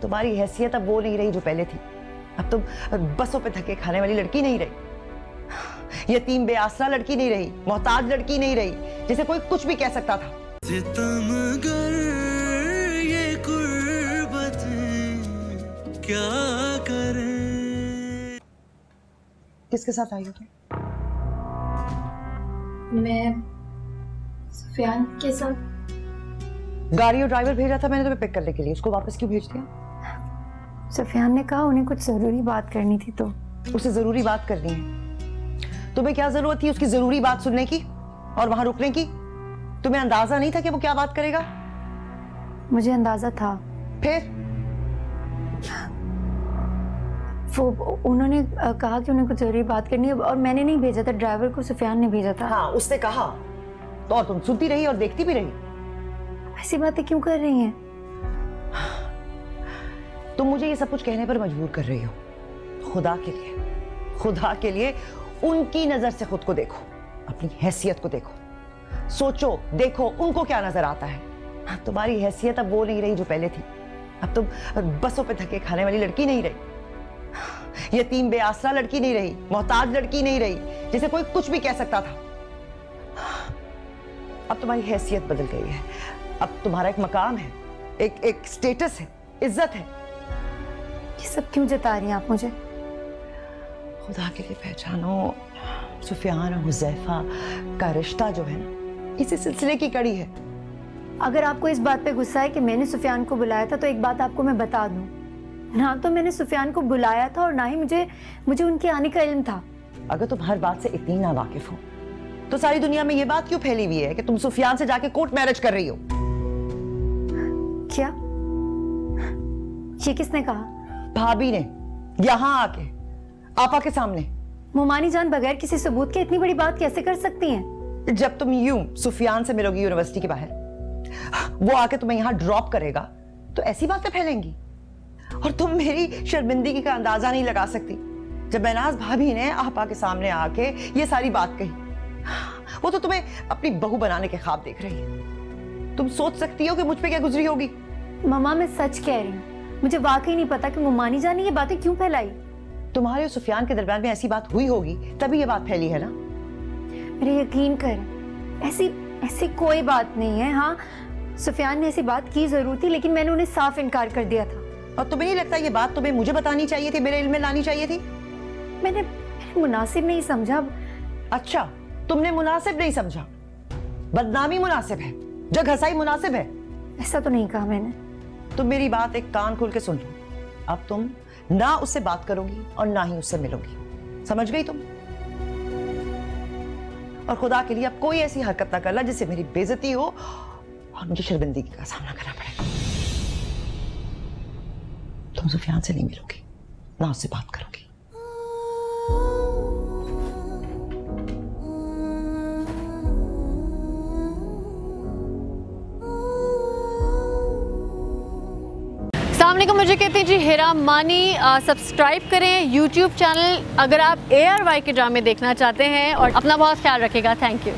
तुम्हारी हैसियत अब वो नहीं रही जो पहले थी। अब तुम बसों पे धक्के खाने वाली लड़की नहीं रही, यतीम बेआसरा लड़की नहीं रही, मोहताज लड़की नहीं रही जिसे कोई कुछ भी कह सकता था। सितमगर ये कुर्बतें क्या करें। किसके साथ आई हो तुम? मैं सुफियान के साथ। गाड़ी और ड्राइवर भेजा था मैंने तुम्हें पिक करने के लिए, उसको वापस क्यों भेज दिया? सुफियान ने कहा उन्हें कुछ जरूरी बात करनी थी तो। उसे जरूरी बात करनी है? तुम्हें क्या जरूरत थी उसकी जरूरी बात सुनने की और वहां रुकने की? तुम्हें अंदाजा नहीं था कि वो क्या बात करेगा? मुझे अंदाजा था। फिर वो उन्होंने कहा कि उन्हें कुछ जरूरी बात करनी है और मैंने नहीं भेजा था, ड्राइवर को सुफियान ने भेजा था। हाँ, उसने कहा तो और तुम सुनती रही और देखती भी रही। ऐसी बातें क्यों कर रही हैं? तुम मुझे ये सब कुछ कहने पर मजबूर कर रही हो। खुदा के लिए उनकी नजर से खुद को देखो, अपनी हैसियत को देखो, सोचो, देखो उनको क्या नजर आता है। तुम्हारी हैसियत अब वो नहीं रही जो पहले थी। अब तुम बसों पे धक्के खाने वाली लड़की नहीं रही, यतीम बेआसरा लड़की नहीं रही, मोहताज लड़की नहीं रही जिसे कोई कुछ भी कह सकता था। अब तुम्हारी हैसियत बदल गई है। अब तुम्हारा एक मकाम है, एक स्टेटस है, इज्जत है। ये सब क्यों जता रही हैं आप मुझे? खुदा के लिए पहचानो, सुफियान और हुज़ैफा का रिश्ता जो है ना, इसी सिलसिले की कड़ी है। अगर आपको इस बात पे गुस्सा है कि मैंने सुफियान को बुलाया था तो एक बात आपको मैं बता दूं, ना तो मैंने सुफियान को बुलाया था और ना ही मुझे उनके आने का इल्म था। अगर तुम हर बात से इतनी ना वाकिफ हो तो सारी दुनिया में ये बात क्यों फैली हुई है कि तुम सुफियान से जाके कोर्ट मैरिज कर रही हो? क्या? ये किसने कहा? भाभी ने, यहां आके, आपा के सामने। मोमानी जान बगैर किसी सबूत के इतनी बड़ी बात कैसे कर सकती हैं? जब तुम यूं सुफियान से मिलोगी यूनिवर्सिटी के बाहर, वो आके तुम्हें यहां ड्रॉप करेगा तो ऐसी बातें फैलेंगी। और तुम मेरी शर्मिंदगी का अंदाजा नहीं लगा सकती जब महनाज भाभी ने आपा के सामने आके ये सारी बात कही। वो तो तुम्हें अपनी बहू बनाने के ख्वाब देख रही है। तुम सोच सकती हो कि मुझ पे क्या गुजरी होगी? मामा मैं सच कह रही हूँ, मुझे वाकई नहीं पता कि मोमानी जान ने ये बातें क्यों फैलाई। तुम्हारे और सुफियान के दरमियान में ऐसी बात हुई होगी तभी ये बात फैली है ना? मेरे यकीन कर, ऐसी कोई बात नहीं है। हाँ, सुफियान ने ऐसी बात की जरूर थी लेकिन मैंने उन्हें साफ इनकार कर दिया था। और तुम्हें नहीं लगता ये बात तुम्हें मुझे बतानी चाहिए थी, मेरे इल्म में लानी चाहिए थी? मैंने मुनासिब नहीं समझा। अच्छा, तुमने मुनासिब नहीं समझा? बदनामी मुनासिब है, जग हंसाई मुनासिब है? ऐसा तो नहीं कहा मैंने। तुम मेरी बात एक कान खोल के सुन लो। अब तुम ना उससे बात करोगी और ना ही उससे मिलोगी, समझ गई तुम? और खुदा के लिए अब कोई ऐसी हरकत ना करना जिससे मेरी बेइज्जती हो और मुझे शर्मिंदगी का सामना करना पड़े। तुम सुफियान से नहीं मिलोगी, ना उससे बात करोगी। अस्सलामुअलैकुम, मुझे कहते हैं जी हिरा मानी। सब्सक्राइब करें YouTube चैनल अगर आप ARY के ड्रामे देखना चाहते हैं और अपना बहुत ख्याल रखिएगा। Thank you.